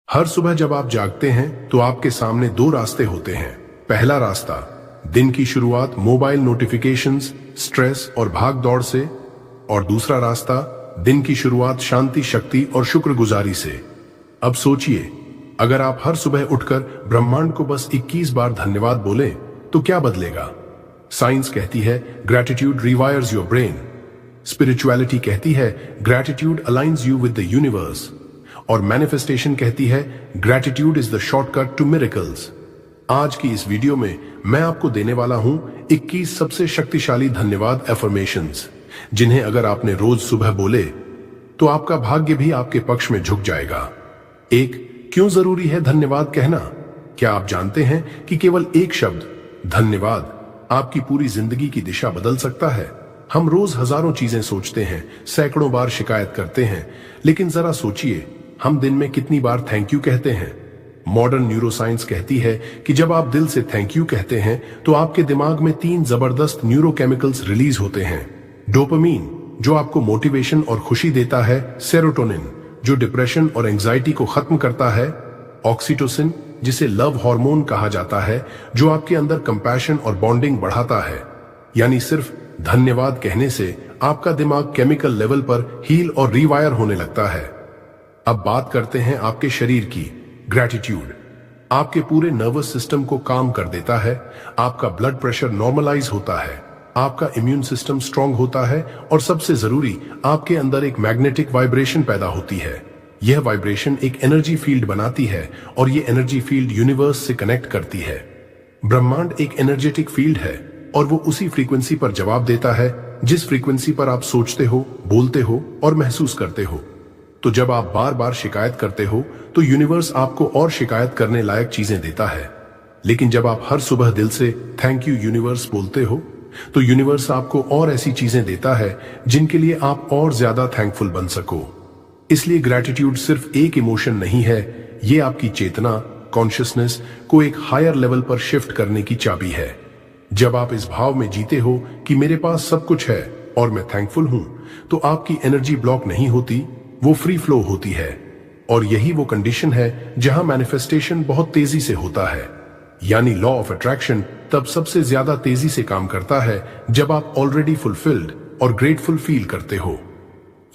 हर सुबह जब आप जागते हैं तो आपके सामने दो रास्ते होते हैं। पहला रास्ता दिन की शुरुआत मोबाइल नोटिफिकेशंस, स्ट्रेस और भाग दौड़ से, और दूसरा रास्ता दिन की शुरुआत शांति, शक्ति और शुक्रगुजारी से। अब सोचिए, अगर आप हर सुबह उठकर ब्रह्मांड को बस 21 बार धन्यवाद बोले तो क्या बदलेगा? साइंस कहती है gratitude rewires your brain. Spirituality कहती है gratitude aligns you with the universe. और मैनिफेस्टेशन कहती है gratitude is the shortcut to miracles. आज की इस वीडियो में मैं आपको देने वाला हूं 21 सबसे शक्तिशाली धन्यवाद एफर्मेशंस, जिन्हें अगर आपने रोज सुबह बोले तो आपका भाग्य भी आपके पक्ष में झुक जाएगा। एक, क्यों जरूरी है धन्यवाद कहना? क्या आप जानते हैं कि केवल एक शब्द धन्यवाद आपकी पूरी जिंदगी की दिशा बदल सकता है? हम रोज हजारों चीजें सोचते हैं, सैकड़ों बार शिकायत करते हैं, लेकिन जरा सोचिए, हम दिन में कितनी बार थैंक यू कहते हैं? मॉडर्न न्यूरोसाइंस कहती है कि जब आप दिल से थैंक यू कहते हैं तो आपके दिमाग में 3 जबरदस्त न्यूरोकेमिकल्स रिलीज होते हैं। डोपामीन, जो आपको मोटिवेशन और खुशी देता है, सेरोटोनिन, जो डिप्रेशन और एंजाइटी को खत्म करता है, ऑक्सीटोसिन, जिसे लव हार्मोन कहा जाता है, जो आपके अंदर कंपैशन और बॉन्डिंग बढ़ाता है। यानी सिर्फ धन्यवाद कहने से आपका दिमाग केमिकल लेवल पर हील और रीवायर होने लगता है। अब बात करते हैं आपके शरीर की। ग्रैटिट्यूड आपके पूरे नर्वस सिस्टम को काम कर देता है, आपका ब्लड प्रेशर नॉर्मलाइज होता है, आपका इम्यून सिस्टम स्ट्रांग होता है, और सबसे जरूरी, आपके अंदर एक मैग्नेटिक वाइब्रेशन पैदा होती है। यह वाइब्रेशन एक एनर्जी फील्ड बनाती है और यह एनर्जी फील्ड यूनिवर्स से कनेक्ट करती है। ब्रह्मांड एक एनर्जेटिक फील्ड है और वो उसी फ्रीक्वेंसी पर जवाब देता है जिस फ्रीक्वेंसी पर आप सोचते हो, बोलते हो और महसूस करते हो। तो जब आप बार बार शिकायत करते हो तो यूनिवर्स आपको और शिकायत करने लायक चीजें देता है। लेकिन जब आप हर सुबह दिल से थैंक यू यूनिवर्स बोलते हो तो यूनिवर्स आपको और ऐसी चीजें देता है जिनके लिए आप और ज्यादा थैंकफुल बन सको। इसलिए ग्रैटिट्यूड सिर्फ एक इमोशन नहीं है, ये आपकी चेतना, कॉन्शियसनेस को एक हायर लेवल पर शिफ्ट करने की चाबी है। जब आप इस भाव में जीते हो कि मेरे पास सब कुछ है और मैं थैंकफुल हूं, तो आपकी एनर्जी ब्लॉक नहीं होती, वो फ्री फ्लो होती है। और यही वो कंडीशन है जहां मैनिफेस्टेशन बहुत तेजी से होता है। यानी लॉ ऑफ अट्रैक्शन तब सबसे ज्यादा तेजी से काम करता है जब आप ऑलरेडी फुलफिल्ड और ग्रेटफुल फील करते हो।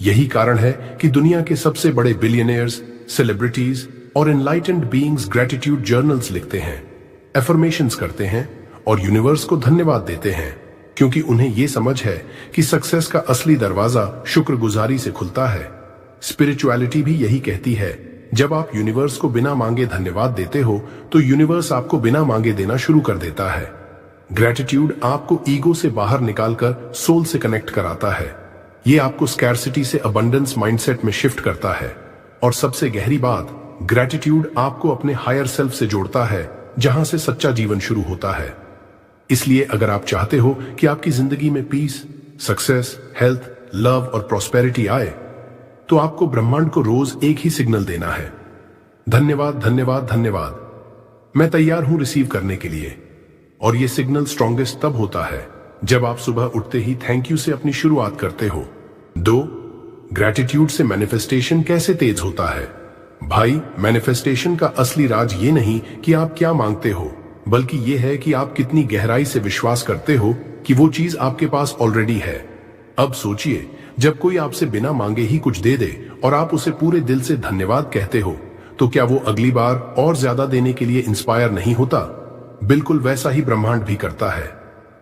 यही कारण है कि दुनिया के सबसे बड़े बिलियनियर्स, सेलिब्रिटीज और एनलाइटेंड बीइंग्स ग्रैटिट्यूड जर्नल्स लिखते हैं, एफर्मेशंस करते हैं और यूनिवर्स को धन्यवाद देते हैं, क्योंकि उन्हें यह समझ है कि सक्सेस का असली दरवाजा शुक्रगुजारी से खुलता है। स्पिरिचुअलिटी भी यही कहती है, जब आप यूनिवर्स को बिना मांगे धन्यवाद देते हो तो यूनिवर्स आपको बिना मांगे देना शुरू कर देता है। ग्रैटिट्यूड आपको ईगो से बाहर निकालकर सोल से कनेक्ट कराता है। ये आपको स्कैर्सिटी से अबंडेंस माइंडसेट में शिफ्ट करता है। और सबसे गहरी बात, ग्रैटिट्यूड आपको अपने हायर सेल्फ से जोड़ता है, जहां से सच्चा जीवन शुरू होता है। इसलिए अगर आप चाहते हो कि आपकी जिंदगी में पीस, सक्सेस, हेल्थ, लव और प्रॉस्पेरिटी आए, तो आपको ब्रह्मांड को रोज एक ही सिग्नल देना है, धन्यवाद, धन्यवाद, धन्यवाद। मैं तैयार हूं रिसीव करने के लिए। और यह सिग्नल स्ट्रॉन्गेस्ट तब होता है जब आप सुबह उठते ही थैंक यू से अपनी शुरुआत करते हो। 2, ग्रैटिट्यूड से मैनिफेस्टेशन कैसे तेज होता है? भाई, मैनिफेस्टेशन का असली राज ये नहीं कि आप क्या मांगते हो, बल्कि यह है कि आप कितनी गहराई से विश्वास करते हो कि वो चीज आपके पास ऑलरेडी है। अब सोचिए, जब कोई आपसे बिना मांगे ही कुछ दे दे और आप उसे पूरे दिल से धन्यवाद कहते हो, तो क्या वो अगली बार और ज्यादा देने के लिए इंस्पायर नहीं होता? बिल्कुल वैसा ही ब्रह्मांड भी करता है।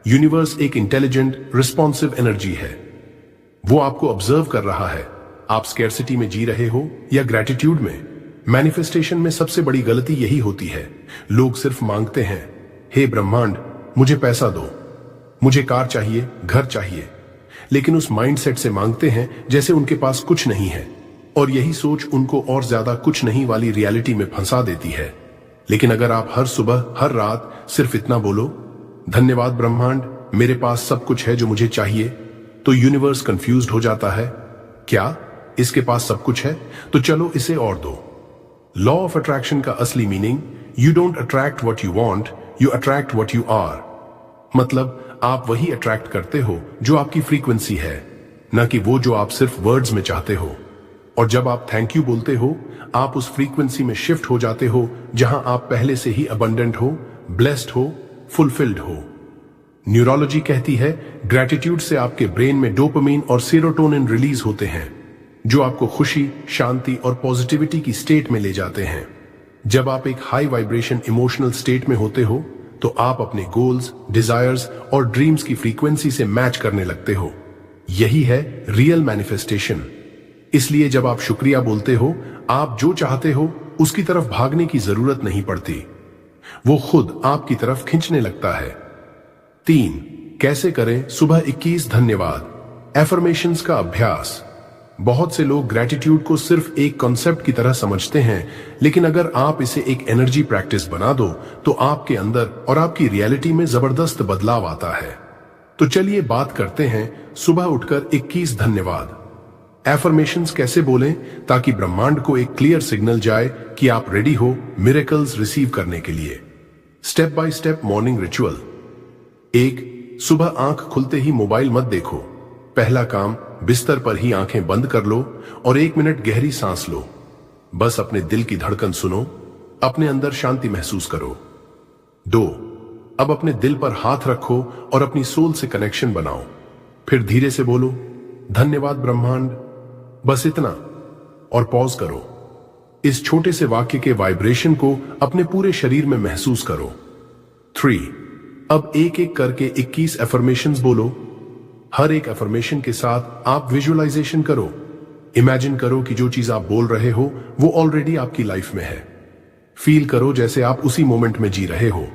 यूनिवर्स एक इंटेलिजेंट, रिस्पॉन्सिव एनर्जी है। वो आपको ऑब्जर्व कर रहा है। आप स्कैर्सिटी में जी रहे हो या ग्रैटिट्यूड में। मैनिफेस्टेशन में सबसे बड़ी गलती यही होती है, लोग सिर्फ मांगते हैं, हे ब्रह्मांड मुझे पैसा दो, मुझे कार चाहिए, घर चाहिए, लेकिन उस माइंडसेट से मांगते हैं जैसे उनके पास कुछ नहीं है। और यही सोच उनको और ज्यादा कुछ नहीं वाली रियलिटी में फंसा देती है। लेकिन अगर आप हर सुबह, हर रात सिर्फ इतना बोलो, धन्यवाद ब्रह्मांड, मेरे पास सब कुछ है जो मुझे चाहिए, तो यूनिवर्स कंफ्यूज्ड हो जाता है। क्या इसके पास सब कुछ है? तो चलो इसे और दो। लॉ ऑफ अट्रैक्शन का असली meaning, you don't attract what you want, you attract what you are. मतलब आप वही अट्रैक्ट करते हो जो आपकी फ्रीक्वेंसी है, न कि वो जो आप सिर्फ वर्ड्स में चाहते हो। और जब आप थैंक यू बोलते हो, आप उस फ्रीक्वेंसी में शिफ्ट हो जाते हो जहां आप पहले से ही अबंडेंट हो, ब्लेस्ड हो, फुलफिल्ड हो। न्यूरोलॉजी कहती है ग्रैटिट्यूड से आपके ब्रेन में डोपामिन और सेरोटोनिन रिलीज होते हैं, जो आपको खुशी, शांति और पॉजिटिविटी की स्टेट में ले जाते हैं। जब आप एक हाई वाइब्रेशन इमोशनल स्टेट में होते हो तो आप अपने गोल्स, डिजायर्स और ड्रीम्स की फ्रीक्वेंसी से मैच करने लगते हो। यही है रियल मैनिफेस्टेशन। इसलिए जब आप शुक्रिया बोलते हो, आप जो चाहते हो उसकी तरफ भागने की जरूरत नहीं पड़ती, वो खुद आपकी तरफ खींचने लगता है। 3. कैसे करें सुबह 21 धन्यवाद एफर्मेशंस का अभ्यास। बहुत से लोग ग्रैटिट्यूड को सिर्फ एक कॉन्सेप्ट की तरह समझते हैं, लेकिन अगर आप इसे एक एनर्जी प्रैक्टिस बना दो तो आपके अंदर और आपकी रियलिटी में जबरदस्त बदलाव आता है। तो चलिए बात करते हैं सुबह उठकर 21 धन्यवाद एफर्मेशंस कैसे बोलें ताकि ब्रह्मांड को एक क्लियर सिग्नल जाए कि आप रेडी हो मिरेकल्स रिसीव करने के लिए। Step by step morning ritual. 1. सुबह आंख खुलते ही मोबाइल मत देखो। पहला काम, बिस्तर पर ही आंखें बंद कर लो और 1 मिनट गहरी सांस लो। बस अपने दिल की धड़कन सुनो, अपने अंदर शांति महसूस करो। 2. अब अपने दिल पर हाथ रखो और अपनी सोल से कनेक्शन बनाओ। फिर धीरे से बोलो, धन्यवाद ब्रह्मांड, बस इतना, और पॉज करो। इस छोटे से वाक्य के वाइब्रेशन को अपने पूरे शरीर में महसूस करो। 3. अब एक एक करके 21 एफर्मेशंस बोलो। हर एक एफर्मेशन के साथ आप विजुअलाइजेशन करो। इमेजिन करो कि जो चीज आप बोल रहे हो वो ऑलरेडी आपकी लाइफ में है। फील करो जैसे आप उसी मोमेंट में जी रहे हो।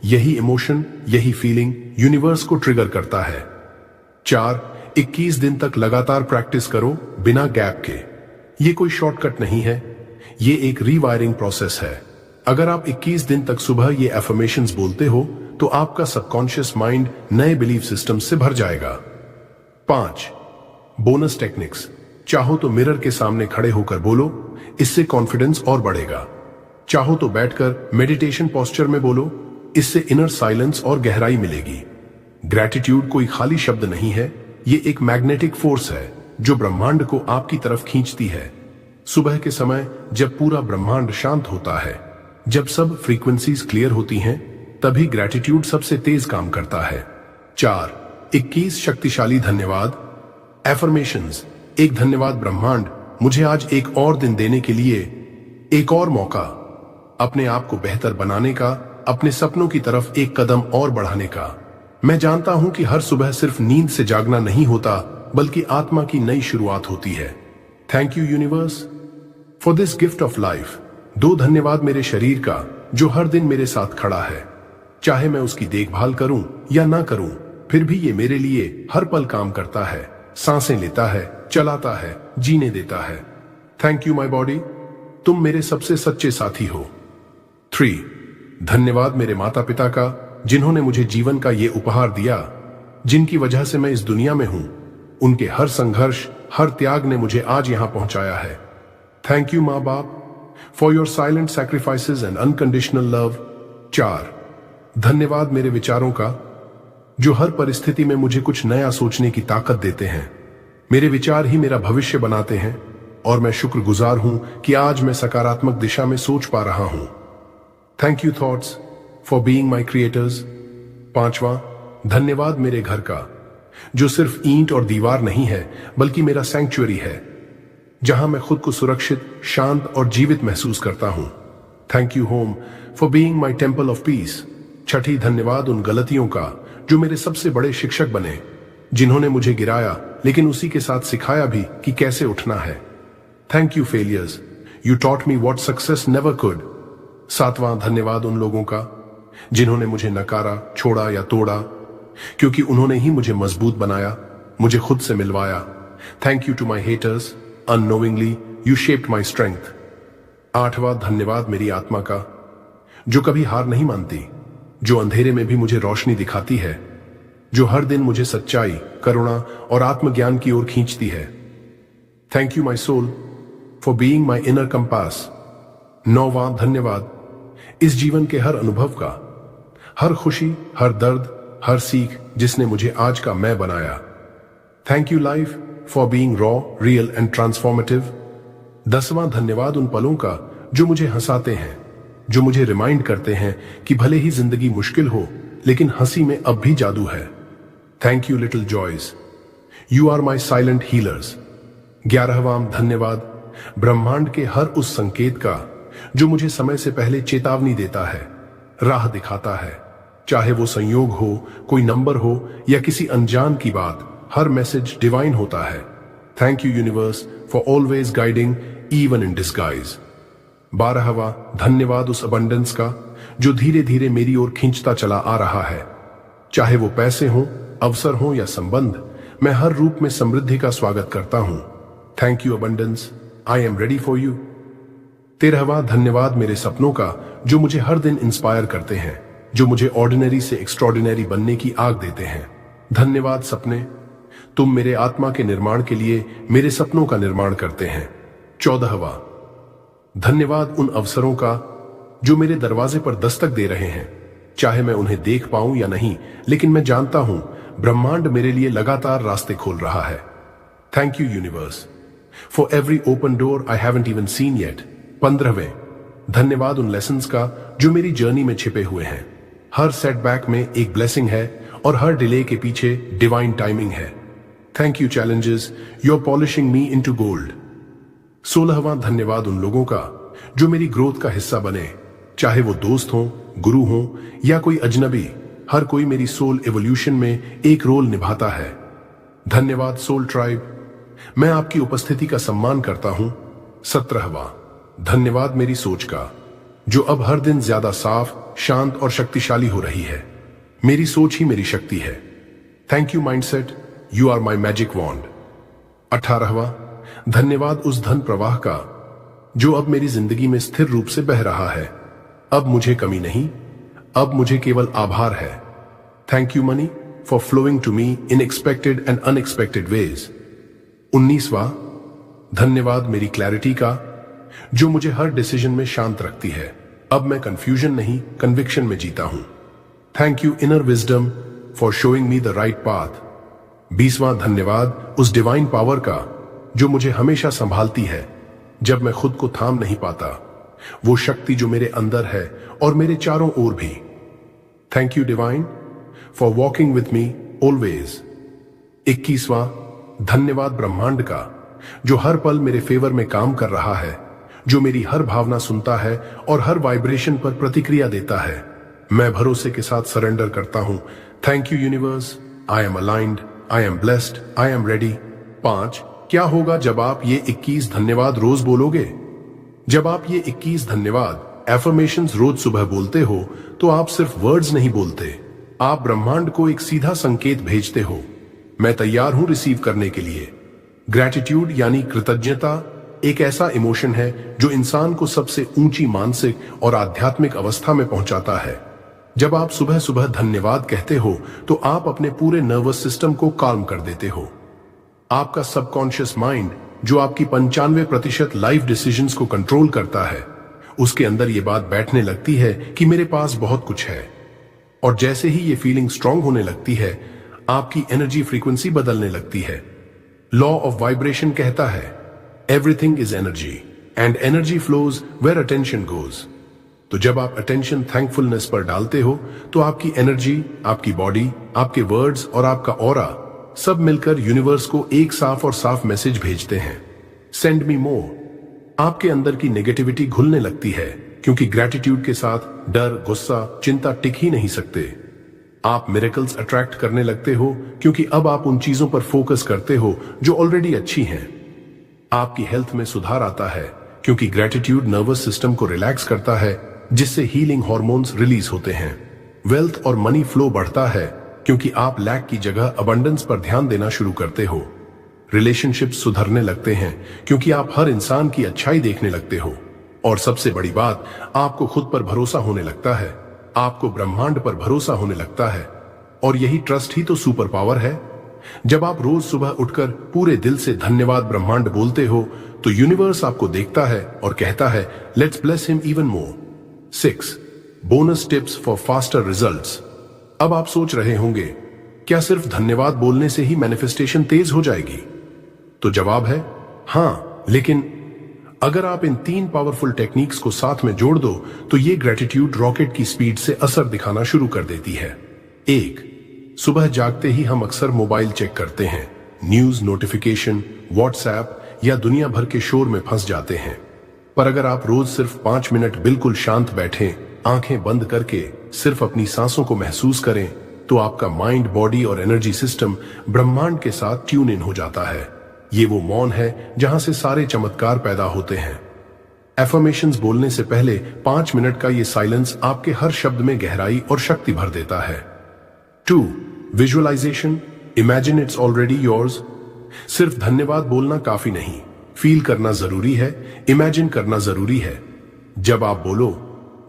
यही इमोशन, यही फीलिंग यूनिवर्स को ट्रिगर करता है। 4. 21 दिन तक लगातार प्रैक्टिस करो बिना गैप के। ये कोई शॉर्टकट नहीं है, ये एक रीवायरिंग प्रोसेस है। अगर आप 21 दिन तक सुबह ये एफर्मेशंस बोलते हो तो आपका सबकॉन्शियस माइंड नए बिलीफ सिस्टम से भर जाएगा। 5. Bonus techniques. चाहो तो मिरर के सामने खड़े होकर बोलो, इससे कॉन्फिडेंस और बढ़ेगा। चाहो तो बैठकर मेडिटेशन पोस्चर में बोलो, इससे इनर साइलेंस और गहराई मिलेगी। ग्रैटिट्यूड कोई खाली शब्द नहीं है, ये एक मैग्नेटिक फोर्स है जो ब्रह्मांड को आपकी तरफ खींचती है। सुबह के समय जब पूरा ब्रह्मांड शांत होता है, जब सब फ्रीक्वेंसीज क्लियर होती हैं, तभी ग्रैटिट्यूड सबसे तेज काम करता है। 4. 21 शक्तिशाली धन्यवाद एफर्मेशंस। एक धन्यवाद ब्रह्मांड, मुझे आज एक और दिन देने के लिए, एक और मौका, अपने आप को बेहतर बनाने का, अपने सपनों की तरफ एक कदम और बढ़ाने का। मैं जानता हूं कि हर सुबह सिर्फ नींद से जागना नहीं होता, बल्कि आत्मा की नई शुरुआत होती है। Thank you universe for this gift of life. 2 धन्यवाद मेरे शरीर का जो हर दिन मेरे साथ खड़ा है। चाहे मैं उसकी देखभाल करूं या ना करूं, फिर भी ये मेरे लिए हर पल काम करता है, सांसें लेता है, चलाता है, जीने देता है। थैंक यू माय बॉडी, तुम मेरे सबसे सच्चे साथी हो। 3. धन्यवाद मेरे माता पिता का जिन्होंने मुझे जीवन का ये उपहार दिया, जिनकी वजह से मैं इस दुनिया में हूं। उनके हर संघर्ष, हर त्याग ने मुझे आज यहां पहुंचाया है। थैंक यू मां बाप for your silent sacrifices and unconditional love. 4. धन्यवाद मेरे विचारों का जो हर परिस्थिति में मुझे कुछ नया सोचने की ताकत देते हैं। मेरे विचार ही मेरा भविष्य बनाते हैं और मैं शुक्रगुजार हूं कि आज मैं सकारात्मक दिशा में सोच पा रहा हूं। Thank you thoughts for being my creators. 5वां, धन्यवाद मेरे घर का जो सिर्फ ईंट और दीवार नहीं है, बल्कि मेरा सैंक्चुअरी है, जहां मैं खुद को सुरक्षित, शांत और जीवित महसूस करता हूं। Thank you home for being my temple of peace. 6. धन्यवाद उन गलतियों का जो मेरे सबसे बड़े शिक्षक बने, जिन्होंने मुझे गिराया लेकिन उसी के साथ सिखाया भी कि कैसे उठना है। Thank you failures, you taught me what success never could. 7वां, धन्यवाद उन लोगों का जिन्होंने मुझे नकारा, छोड़ा या तोड़ा, क्योंकि उन्होंने ही मुझे मजबूत बनाया, मुझे खुद से मिलवाया। Thank you to my haters, unknowingly you shaped my strength. 8वां, धन्यवाद मेरी आत्मा का जो कभी हार नहीं मानती, जो अंधेरे में भी मुझे रोशनी दिखाती है, जो हर दिन मुझे सच्चाई, करुणा और आत्मज्ञान की ओर खींचती है। Thank you my soul for being my inner compass. 9वां, धन्यवाद इस जीवन के हर अनुभव का, हर खुशी, हर दर्द, हर सीख जिसने मुझे आज का मैं बनाया। Thank you life for being raw, real and transformative. 10वां धन्यवाद उन पलों का जो मुझे हंसाते हैं, जो मुझे रिमाइंड करते हैं कि भले ही जिंदगी मुश्किल हो लेकिन हंसी में अब भी जादू है। Thank you little joys, you are my silent healers. 11वां धन्यवाद ब्रह्मांड के हर उस संकेत का जो मुझे समय से पहले चेतावनी देता है, राह दिखाता है। चाहे वो संयोग हो, कोई नंबर हो या किसी अनजान की बात, हर मैसेज डिवाइन होता है। Thank you universe for always guiding even in disguise. 12वां धन्यवाद उस अबंडेंस का जो धीरे धीरे मेरी ओर खींचता चला आ रहा है। चाहे वो पैसे हों, अवसर हों या संबंध, मैं हर रूप में समृद्धि का स्वागत करता हूं। Thank you abundance, I am ready for you. 13वां धन्यवाद मेरे सपनों का जो मुझे हर दिन इंस्पायर करते हैं, जो मुझे ऑर्डिनरी से एक्स्ट्रॉर्डिनरी बनने की आग देते हैं। धन्यवाद सपने, तुम मेरे आत्मा के निर्माण के लिए मेरे सपनों का निर्माण करते हैं। 14वां धन्यवाद उन अवसरों का जो मेरे दरवाजे पर दस्तक दे रहे हैं। चाहे मैं उन्हें देख पाऊं या नहीं, लेकिन मैं जानता हूं ब्रह्मांड मेरे लिए लगातार रास्ते खोल रहा है। Thank you universe for every open door I haven't even seen yet. 15वें धन्यवाद उन लेसन्स का जो मेरी जर्नी में छिपे हुए हैं। हर सेटबैक में एक ब्लेसिंग है और हर डिले के पीछे डिवाइन टाइमिंग है। Thank you challenges, you are polishing me into gold. 16वां धन्यवाद उन लोगों का जो मेरी ग्रोथ का हिस्सा बने, चाहे वो दोस्त हों, गुरु हों या कोई अजनबी, हर कोई मेरी सोल एवोल्यूशन में एक रोल निभाता है। धन्यवाद सोल ट्राइब, मैं आपकी उपस्थिति का सम्मान करता हूं। 17वां धन्यवाद मेरी सोच का जो अब हर दिन ज्यादा साफ, शांत और शक्तिशाली हो रही है। मेरी सोच ही मेरी शक्ति है। Thank you mindset, you are my magic wand. 18वां धन्यवाद उस धन प्रवाह का जो अब मेरी जिंदगी में स्थिर रूप से बह रहा है। अब मुझे कमी नहीं, अब मुझे केवल आभार है। Thank you money for flowing to me in expected and unexpected ways. 19वां धन्यवाद मेरी क्लैरिटी का जो मुझे हर डिसीजन में शांत रखती है। अब मैं कंफ्यूजन नहीं, कन्विक्शन में जीता हूं। Thank you inner wisdom for showing me the right path. 20वां धन्यवाद उस डिवाइन पावर का जो मुझे हमेशा संभालती है जब मैं खुद को थाम नहीं पाता, वो शक्ति जो मेरे अंदर है और मेरे चारों ओर भी। Thank you divine for walking with me always. 21वां धन्यवाद ब्रह्मांड का जो हर पल मेरे फेवर में काम कर रहा है, जो मेरी हर भावना सुनता है और हर वाइब्रेशन पर प्रतिक्रिया देता है। मैं भरोसे के साथ सरेंडर करता हूं। Thank you universe, I am aligned, I am blessed, I am ready. 5 क्या होगा जब आप ये 21 धन्यवाद रोज बोलोगे? जब आप ये 21 धन्यवाद एफर्मेशंस रोज सुबह बोलते हो तो आप सिर्फ वर्ड्स नहीं बोलते, आप ब्रह्मांड को एक सीधा संकेत भेजते हो, मैं तैयार हूं रिसीव करने के लिए। ग्रैटिट्यूड यानी कृतज्ञता एक ऐसा इमोशन है जो इंसान को सबसे ऊंची मानसिक और आध्यात्मिक अवस्था में पहुंचाता है। जब आप सुबह सुबह धन्यवाद कहते हो तो आप अपने पूरे नर्वस सिस्टम को काल्म कर देते हो। आपका सबकॉन्शियस माइंड जो आपकी 95% लाइफ डिसीजंस को कंट्रोल करता है, उसके अंदर ये बात बैठने लगती है कि मेरे पास बहुत कुछ है। और जैसे ही ये फीलिंग स्ट्रांग होने लगती है, आपकी एनर्जी फ्रीक्वेंसी बदलने लगती है। लॉ ऑफ वाइब्रेशन कहता है everything is energy and energy flows where attention goes. तो जब आप अटेंशन थैंकफुलनेस पर डालते हो तो आपकी एनर्जी, आपकी बॉडी, आपके वर्ड्स और आपका ऑरा सब मिलकर यूनिवर्स को एक साफ और साफ मैसेज भेजते हैं, सेंड मी मोर। आपके अंदर की नेगेटिविटी घुलने लगती है क्योंकि ग्रैटिट्यूड के साथ डर, गुस्सा, चिंता टिक ही नहीं सकते। आप मिरेकल्स अट्रैक्ट करने लगते हो क्योंकि अब आप उन चीजों पर फोकस करते हो जो ऑलरेडी अच्छी हैं। आपकी हेल्थ में सुधार आता है क्योंकि ग्रैटिट्यूड नर्वस सिस्टम को रिलैक्स करता है, जिससे हीलिंग हार्मोन्स रिलीज होते हैं। वेल्थ और मनी फ्लो बढ़ता है क्योंकि आप लैक की जगह अबंडेंस पर ध्यान देना शुरू करते हो। रिलेशनशिप्स सुधरने लगते हैं क्योंकि आप हर इंसान की अच्छाई देखने लगते हो। और सबसे बड़ी बात, आपको खुद पर भरोसा होने लगता है, आपको ब्रह्मांड पर भरोसा होने लगता है। और यही ट्रस्ट ही तो सुपर पावर है। जब आप रोज सुबह उठकर पूरे दिल से धन्यवाद ब्रह्मांड बोलते हो तो यूनिवर्स आपको देखता है और कहता है let's bless him even more. 6 bonus tips for faster results. अब आप सोच रहे होंगे क्या सिर्फ धन्यवाद बोलने से ही मैनिफेस्टेशन तेज हो जाएगी? तो जवाब है हां, लेकिन अगर आप इन 3 पावरफुल टेक्निक्स को साथ में जोड़ दो तो ये ग्रेटिट्यूड रॉकेट की स्पीड से असर दिखाना शुरू कर देती है। 1. सुबह जागते ही हम अक्सर मोबाइल चेक करते हैं, न्यूज, नोटिफिकेशन, व्हाट्सएप या दुनिया भर के शोर में फंस जाते हैं। पर अगर आप रोज सिर्फ 5 मिनट बिल्कुल शांत बैठें, आंखें बंद करके सिर्फ अपनी सांसों को महसूस करें, तो आपका माइंड, बॉडी और एनर्जी सिस्टम ब्रह्मांड के साथ ट्यून इन हो जाता है। ये वो मौन है जहां से सारे चमत्कार पैदा होते हैं। एफर्मेशंस बोलने से पहले 5 मिनट का ये साइलेंस आपके हर शब्द में गहराई और शक्ति भर देता है। 2. Visualisation, imagine it's already yours. सिर्फ धन्यवाद बोलना काफी नहीं, फील करना जरूरी है, इमेजिन करना जरूरी है। जब आप बोलो,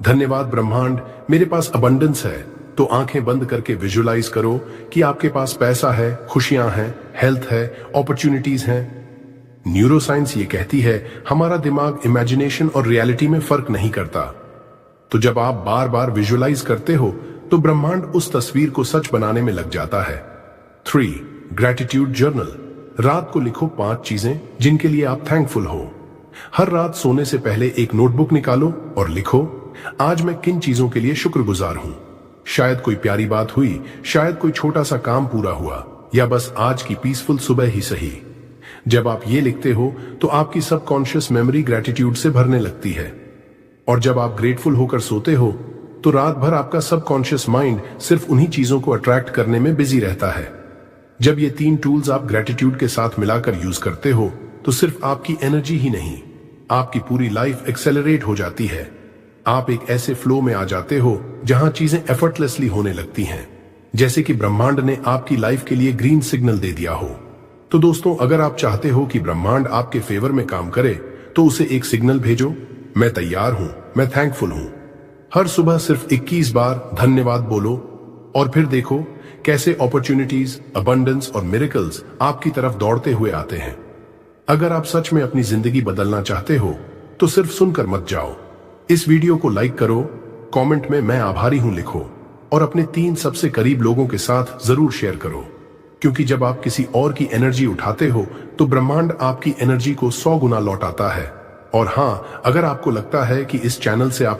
धन्यवाद ब्रह्मांड, मेरे पास अबंडेंस है, तो आंखें बंद करके विजुअलाइज करो कि आपके पास पैसा है, खुशियां हैं, हेल्थ है, अपॉर्चुनिटीज हैं। न्यूरोसाइंस ये कहती है हमारा दिमाग इमेजिनेशन और रियलिटी में फर्क नहीं करता। तो जब आप बार बार विजुअलाइज करते हो तो ब्रह्मांड उस तस्वीर को सच बनाने में लग जाता है। 3. Gratitude journal. रात को लिखो 5 चीजें जिनके लिए आप थैंकफुल हो। हर रात सोने से पहले एक नोटबुक निकालो और लिखो, आज मैं किन चीजों के लिए शुक्रगुजार हूं। शायद कोई प्यारी बात हुई, शायद कोई छोटा सा काम पूरा हुआ, या बस आज की पीसफुल सुबह ही सही। जब आप ये लिखते हो तो आपकी सबकॉन्शियस मेमोरी ग्रेटिट्यूड से भरने लगती है, और जब आप ग्रेटफुल होकर सोते हो तो रात भर आपका सबकॉन्शियस माइंड सिर्फ उन्हीं चीजों को अट्रैक्ट करने में बिजी रहता है। जब ये 3 टूल्स आप ग्रेटिट्यूड के साथ मिलाकर यूज करते हो तो सिर्फ आपकी एनर्जी ही नहीं, आपकी पूरी लाइफ एक्सेलरेट हो जाती है। आप एक ऐसे फ्लो में आ जाते हो जहां चीजें एफर्टलेसली होने लगती हैं, जैसे कि ब्रह्मांड ने आपकी लाइफ के लिए ग्रीन सिग्नल दे दिया हो। तो दोस्तों, अगर आप चाहते हो कि ब्रह्मांड आपके फेवर में काम करे तो उसे एक सिग्नल भेजो, मैं तैयार हूं, मैं थैंकफुल हूं। हर सुबह सिर्फ 21 बार धन्यवाद बोलो और फिर देखो कैसे अपॉर्चुनिटीज, अबंडेंस और मिरेकल्स आपकी तरफ दौड़ते हुए आते हैं। अगर आप सच में अपनी जिंदगी बदलना चाहते हो तो सिर्फ सुनकर मत जाओ। इस वीडियो को लाइक करो, कमेंट में मैं आभारी हूं लिखो, और अपने 3 सबसे करीब लोगों के साथ जरूर शेयर करो, क्योंकि जब आप किसी और की एनर्जी उठाते हो तो ब्रह्मांड आपकी एनर्जी को 100 गुना लौटाता है। और हां, अगर आपको लगता है कि इस चैनल से आप